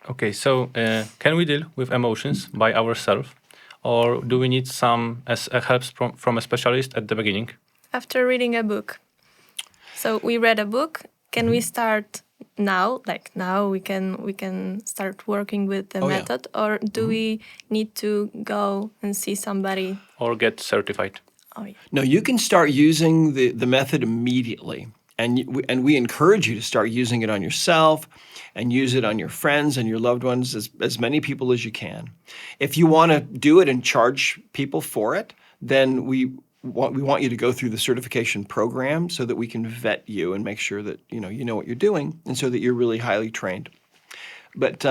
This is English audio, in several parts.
Okay, so can we deal with emotions by ourselves, or do we need some as a help from a specialist at the beginning? After reading a book. So we read a book. Can we start now? Like now we can start working with the method, or do we need to go and see somebody Or get certified? Oh, yeah. No, you can start using the method immediately. And we encourage you to start using it on yourself and use it on your friends and your loved ones, as many people as you can. If you want to do it and charge people for it, then we want you to go through the certification program so that we can vet you and make sure that you know what you're doing, and so that you're really highly trained. But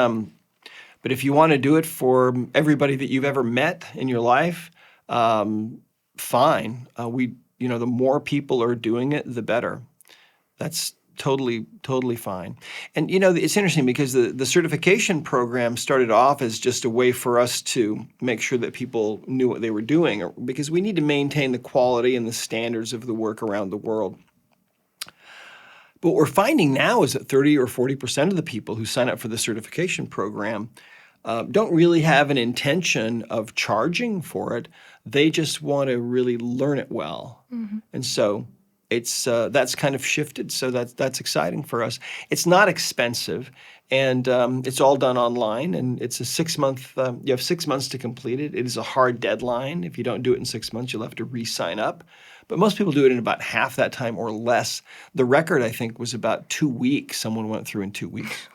if you want to do it for everybody that you've ever met in your life, fine. The more people are doing it, the better. That's totally fine. And it's interesting because the certification program started off as just a way for us to make sure that people knew what they were doing, because we need to maintain the quality and the standards of the work around the world. But what we're finding now is that 30 or 40% of the people who sign up for the certification program don't really have an intention of charging for it. They just want to really learn it well. Mm-hmm. And so that's kind of shifted. So that's exciting for us. It's not expensive, and it's all done online. And it's a 6-month. You have 6 months to complete it. It is a hard deadline. If you don't do it in 6 months, you'll have to re-sign up. But most people do it in about half that time or less. The record, I think, was about 2 weeks. Someone went through in 2 weeks.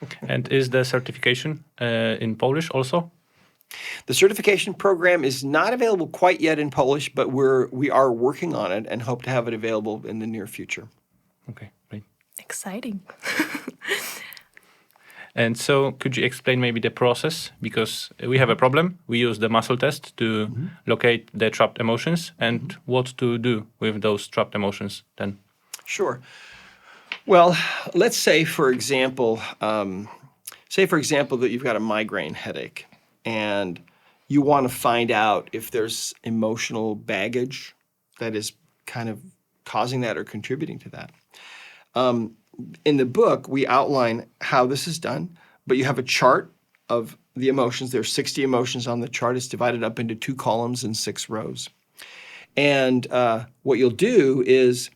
Okay. And is the certification in Polish also? The certification program is not available quite yet in Polish, but we are working on it and hope to have it available in the near future. Okay, great. Exciting. And so could you explain maybe the process? Because we have a problem. We use the muscle test to locate the trapped emotions, and what to do with those trapped emotions then? Sure. Well, let's say, for example, that you've got a migraine headache, and you want to find out if there's emotional baggage that is kind of causing that or contributing to that. In the book, we outline how this is done, but you have a chart of the emotions. There are 60 emotions on the chart. It's divided up into 2 columns and 6 rows. And what you'll do is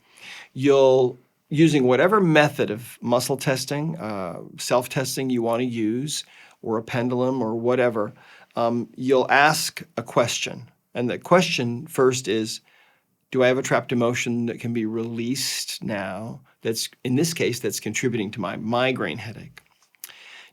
using whatever method of muscle testing, self-testing you want to use, or a pendulum or whatever, you'll ask a question. And the question first is, do I have a trapped emotion that can be released now? That's, in this case, that's contributing to my migraine headache.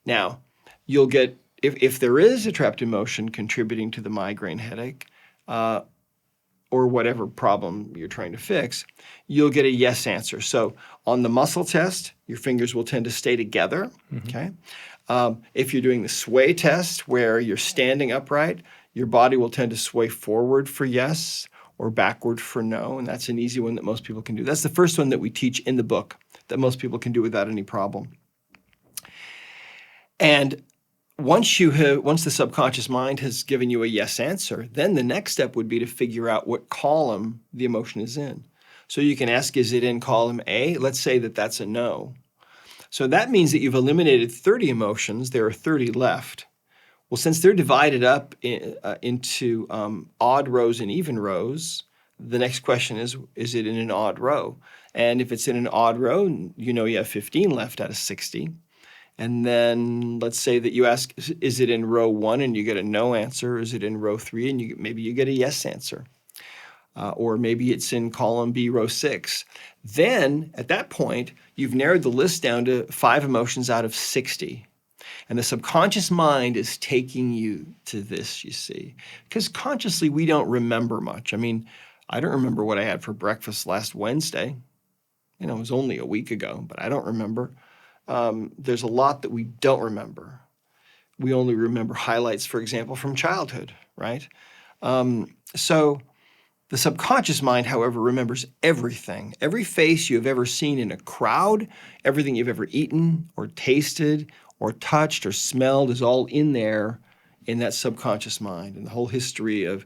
Now, you'll get, if there is a trapped emotion contributing to the migraine headache, or whatever problem you're trying to fix, you'll get a yes answer. So on the muscle test, your fingers will tend to stay together, okay? If you're doing the sway test, where you're standing upright, your body will tend to sway forward for yes or backward for no, and that's an easy one that most people can do. That's the first one that we teach in the book that most people can do without any problem. And once the subconscious mind has given you a yes answer, then the next step would be to figure out what column the emotion is in. So you can ask, is it in column A? Let's say that that's a no. So that means that you've eliminated 30 emotions. There are 30 left. Well, since they're divided up into odd rows and even rows, the next question is it in an odd row? And if it's in an odd row, you have 15 left out of 60. And then let's say that you ask, is it in row 1 and you get a no answer? Is it in row 3 and maybe you get a yes answer? Or maybe it's in column B, row 6. Then, at that point, you've narrowed the list down to 5 emotions out of 60. And the subconscious mind is taking you to this, you see. Because consciously, we don't remember much. I mean, I don't remember what I had for breakfast last Wednesday. It was only a week ago, but I don't remember. There's a lot that we don't remember. We only remember highlights, for example, from childhood, right? So the subconscious mind, however, remembers everything. Every face you have ever seen in a crowd, everything you've ever eaten or tasted or touched or smelled is all in there in that subconscious mind. And the whole history of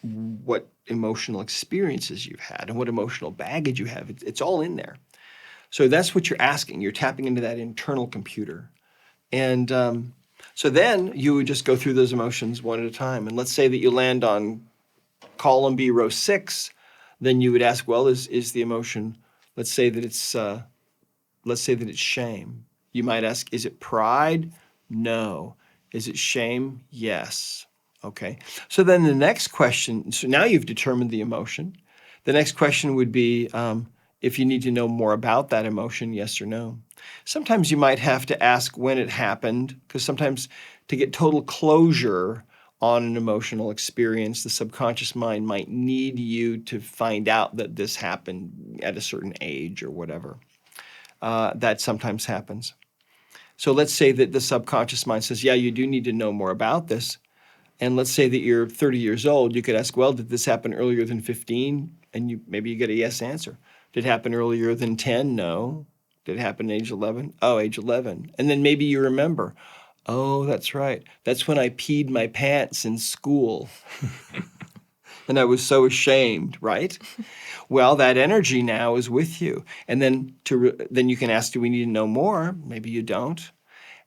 what emotional experiences you've had and what emotional baggage you have, it's all in there. So that's what you're asking. You're tapping into that internal computer. And so then you would just go through those emotions one at a time. And let's say that you land on column B, row 6, then you would ask, well, is the emotion, let's say that it's shame. You might ask, is it pride? No. Is it shame? Yes. Okay. So then the next question, so now you've determined the emotion. The next question would be if you need to know more about that emotion, yes or no. Sometimes you might have to ask when it happened, because sometimes to get total closure on an emotional experience, the subconscious mind might need you to find out that this happened at a certain age or whatever. That sometimes happens. So let's say that the subconscious mind says, yeah, you do need to know more about this. And let's say that you're 30 years old. You could ask, well, did this happen earlier than 15? And maybe you get a yes answer. Did it happen earlier than 10? No. Did it happen at age 11? Oh, age 11. And then maybe you remember, oh, that's right. That's when I peed my pants in school. And I was so ashamed, right? Well, that energy now is with you. And then then you can ask, do we need to know more? Maybe you don't.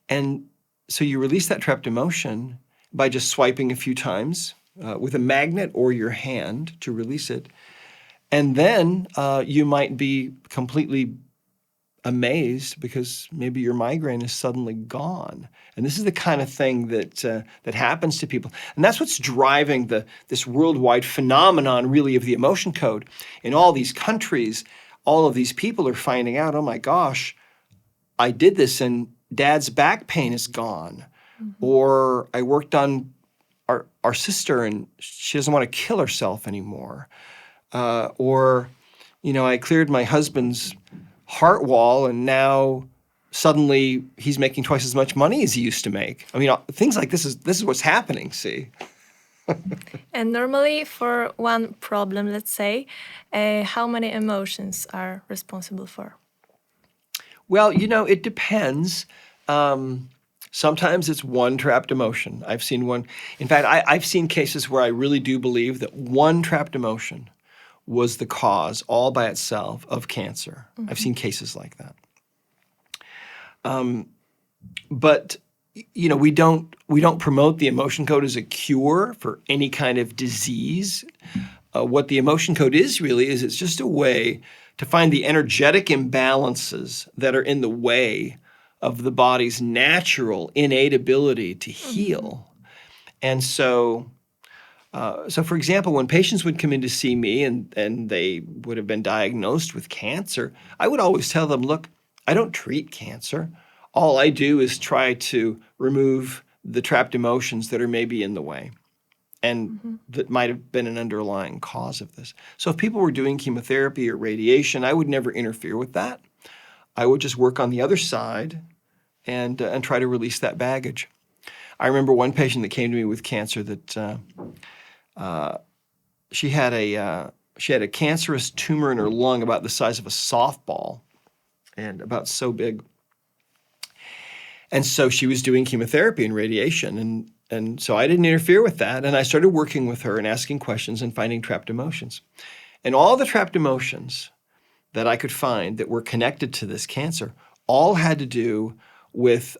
And so you release that trapped emotion by just swiping a few times with a magnet or your hand to release it. And then you might be completely amazed because maybe your migraine is suddenly gone. And this is the kind of thing that happens to people. And that's what's driving this worldwide phenomenon, really, of the emotion code. In all these countries, all of these people are finding out, oh my gosh, I did this and Dad's back pain is gone. Mm-hmm. Or I worked on our sister and she doesn't want to kill herself anymore. Or, I cleared my husband's heart wall and now suddenly he's making twice as much money as he used to make. I mean, things like this is what's happening, see? And normally for one problem, let's say, how many emotions are responsible for? Well, it depends. Sometimes it's one trapped emotion. I've seen one. In fact, I've seen cases where I really do believe that one trapped emotion was the cause all by itself of cancer. Mm-hmm. I've seen cases like that. But we don't promote the emotion code as a cure for any kind of disease. What the emotion code is really is it's just a way to find the energetic imbalances that are in the way of the body's natural innate ability to heal. Mm-hmm. And so for example, when patients would come in to see me and they would have been diagnosed with cancer, I would always tell them, look, I don't treat cancer. All I do is try to remove the trapped emotions that are maybe in the way and mm-hmm. that might have been an underlying cause of this. So if people were doing chemotherapy or radiation, I would never interfere with that. I would just work on the other side and try to release that baggage. I remember one patient that came to me with cancer that she had a cancerous tumor in her lung about the size of a softball and about so big. And so she was doing chemotherapy and radiation. And so I didn't interfere with that. And I started working with her and asking questions and finding trapped emotions. And all the trapped emotions that I could find that were connected to this cancer all had to do with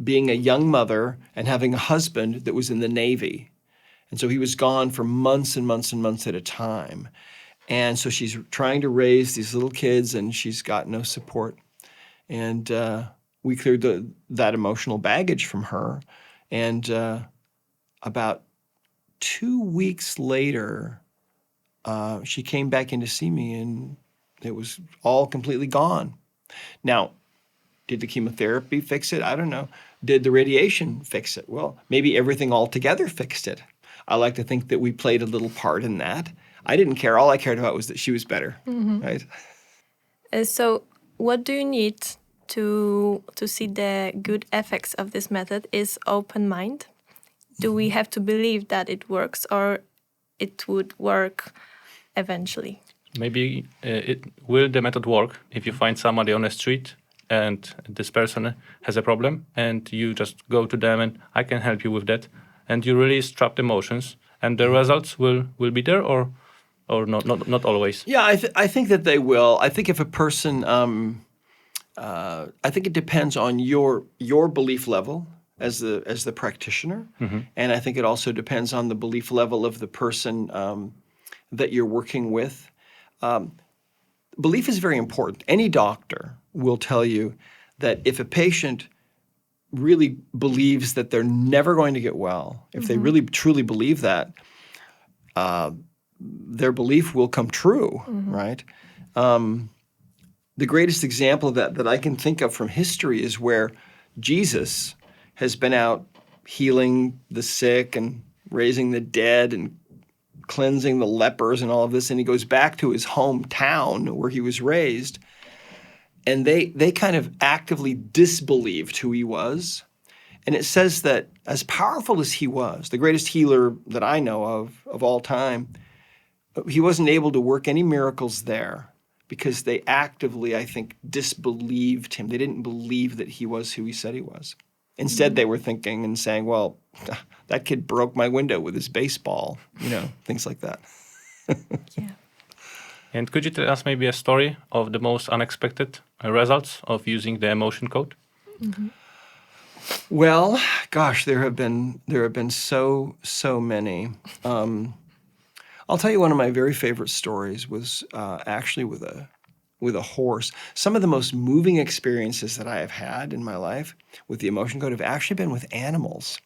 being a young mother and having a husband that was in the Navy. And so he was gone for months and months and months at a time. And so she's trying to raise these little kids and she's got no support. And we cleared that emotional baggage from her. And about 2 weeks later, she came back in to see me and it was all completely gone. Now, did the chemotherapy fix it? I don't know. Did the radiation fix it? Well, maybe everything all together fixed it. I like to think that we played a little part in that. I didn't care. All I cared about was that she was better, mm-hmm. right? So what do you need to see the good effects of this method is open mind? Do we have to believe that it works or it would work eventually? Maybe will the method work if you find somebody on the street and this person has a problem and you just go to them and I can help you with that and you release trapped emotions and the results will be there or or not always? Yeah, I think that they will. I think if a person, I think it depends on your belief level as the practitioner, and I think it also depends on the belief level of the person that you're working with. Belief is very important. Any doctor will tell you that if a patient really believes that they're never going to get well, if they really truly believe that, their belief will come true, right? The greatest example of that I can think of from history is where Jesus has been out healing the sick and raising the dead and cleansing the lepers and all of this, and he goes back to his hometown where he was raised, and they kind of actively disbelieved who he was. And it says that as powerful as he was, the greatest healer that I know of all time, he wasn't able to work any miracles there because they actively, I think, disbelieved him. They didn't believe that he was who he said he was. Instead, they were thinking and saying, well, that kid broke my window with his baseball, things like that. Yeah. And could you tell us maybe a story of the most unexpected results of using the emotion code? Well, gosh, there have been so many. I'll tell you one of my very favorite stories was actually with a horse. Some of the most moving experiences that I have had in my life with the emotion code have actually been with animals,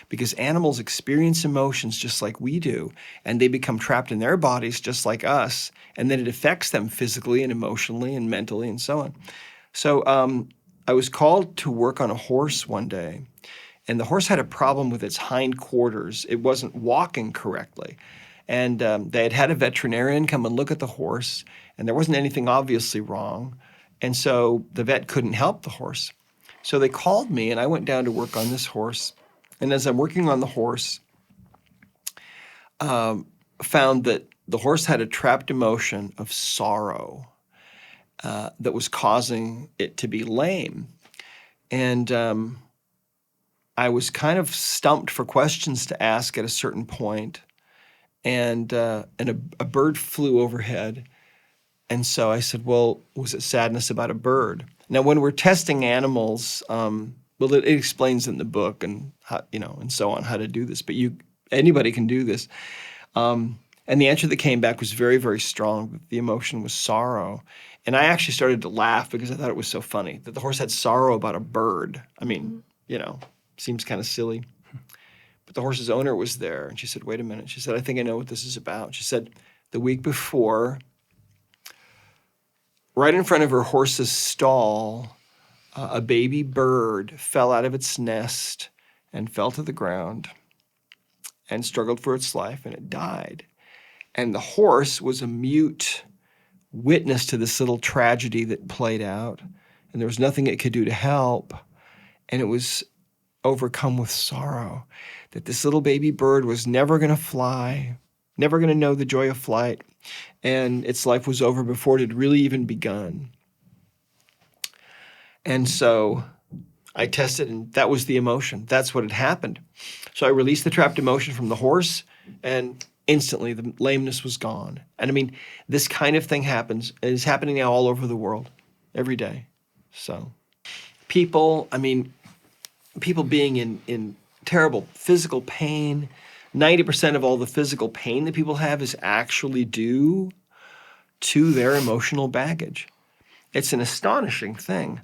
because animals experience emotions just like we do, and they become trapped in their bodies just like us, and then it affects them physically and emotionally and mentally and so on. So I was called to work on a horse one day, and the horse had a problem with its hindquarters. It wasn't walking correctly. And they had a veterinarian come and look at the horse, and there wasn't anything obviously wrong. And so the vet couldn't help the horse. So they called me, and I went down to work on this horse. And as I'm working on the horse, found that the horse had a trapped emotion of sorrow that was causing it to be lame. And I was kind of stumped for questions to ask at a certain point. And a bird flew overhead. And so I said, well, was it sadness about a bird? Now, when we're testing animals, well, it explains in the book and how, and so on, how to do this. But anybody can do this. And the answer that came back was very, very strong. The emotion was sorrow. And I actually started to laugh because I thought it was so funny that the horse had sorrow about a bird. I mean, seems kind of silly. But the horse's owner was there, and she said, wait a minute. She said, I think I know what this is about. She said, the week before, right in front of her horse's stall, a baby bird fell out of its nest and fell to the ground and struggled for its life, and it died. And the horse was a mute witness to this little tragedy that played out, and there was nothing it could do to help, and it was overcome with sorrow that this little baby bird was never going to fly, never going to know the joy of flight, and its life was over before it had really even begun. And so I tested, and that was the emotion. That's what had happened. So I released the trapped emotion from the horse, and instantly the lameness was gone. And I mean, this kind of thing happens. It is happening now all over the world, every day. So people being in terrible physical pain. 90% of all the physical pain that people have is actually due to their emotional baggage. It's an astonishing thing,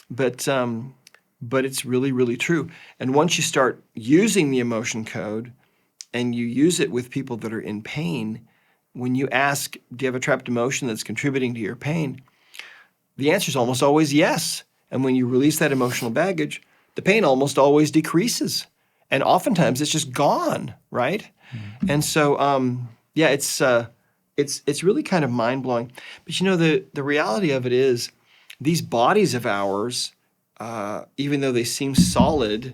but it's really, really true. And once you start using the emotion code and you use it with people that are in pain, when you ask, do you have a trapped emotion that's contributing to your pain? The answer is almost always yes. And when you release that emotional baggage, the pain almost always decreases. And oftentimes it's just gone, right? Mm-hmm. And so, it's really kind of mind-blowing. But the reality of it is these bodies of ours, even though they seem solid,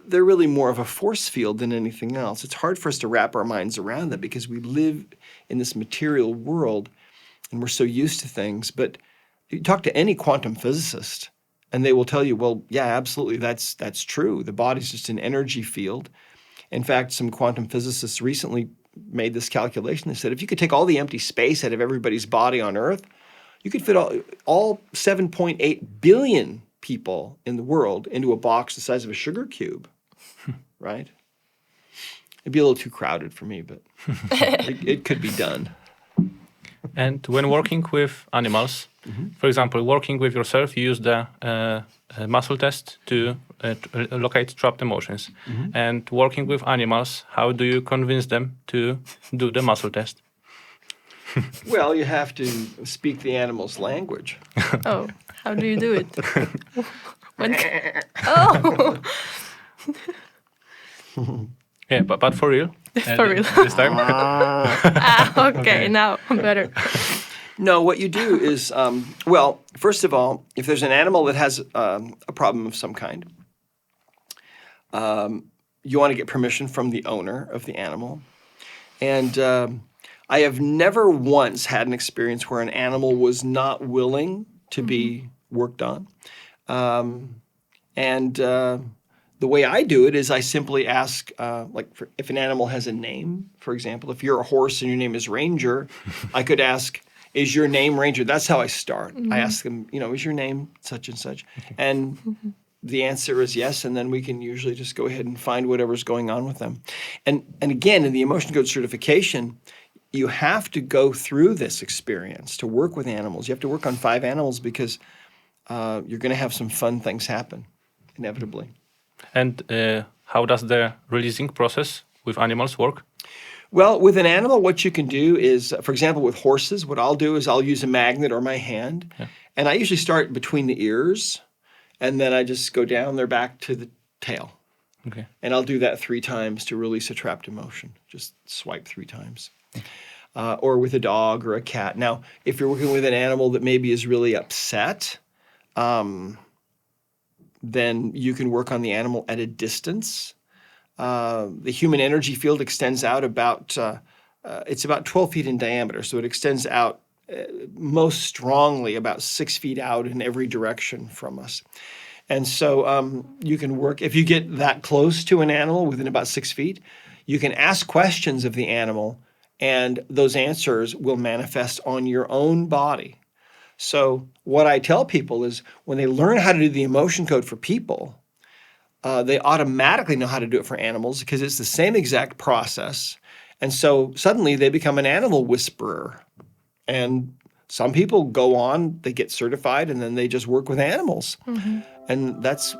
they're really more of a force field than anything else. It's hard for us to wrap our minds around that because we live in this material world and we're so used to things. But you talk to any quantum physicist, and they will tell you, well, yeah, absolutely, that's true. The body's just an energy field. In fact, some quantum physicists recently made this calculation. They said if you could take all the empty space out of everybody's body on Earth, you could fit all 7.8 billion people in the world into a box the size of a sugar cube, right? It'd be a little too crowded for me, but it could be done. And when working with animals, for example, working with yourself, you use the muscle test to locate trapped emotions. And working with animals, how do you convince them to do the muscle test? Well, you have to speak the animal's language. Oh, how do you do it? Oh. Yeah, but for real. For real. This time. Okay, now better. No, what you do is, well, first of all, if there's an animal that has a problem of some kind, you want to get permission from the owner of the animal. And I have never once had an experience where an animal was not willing to be worked on. The way I do it is I simply ask, if an animal has a name, for example, if you're a horse and your name is Ranger, I could ask, is your name Ranger? That's how I start. I ask them, is your name such and such? And the answer is yes, and then we can usually just go ahead and find whatever's going on with them. And again, in the emotion code certification, you have to go through this experience to work with animals. You have to work on 5 animals because you're going to have some fun things happen, inevitably. And how does the releasing process with animals work? Well, with an animal, what you can do is, for example, with horses, what I'll do is I'll use a magnet or my hand, and I usually start between the ears, and then I just go down their back to the tail. Okay. And I'll do that 3 times to release a trapped emotion. Just swipe 3 times. Or with a dog or a cat. Now, if you're working with an animal that maybe is really upset, then you can work on the animal at a distance. The human energy field extends out it's about 12 feet in diameter, so it extends out most strongly about 6 feet out in every direction from us. And so you can work, if you get that close to an animal within about 6 feet, you can ask questions of the animal, and those answers will manifest on your own body. So what I tell people is when they learn how to do the emotion code for people, they automatically know how to do it for animals because it's the same exact process. And so suddenly they become an animal whisperer. And some people go on, they get certified, and then they just work with animals. And that's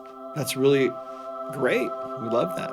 really great. We love that.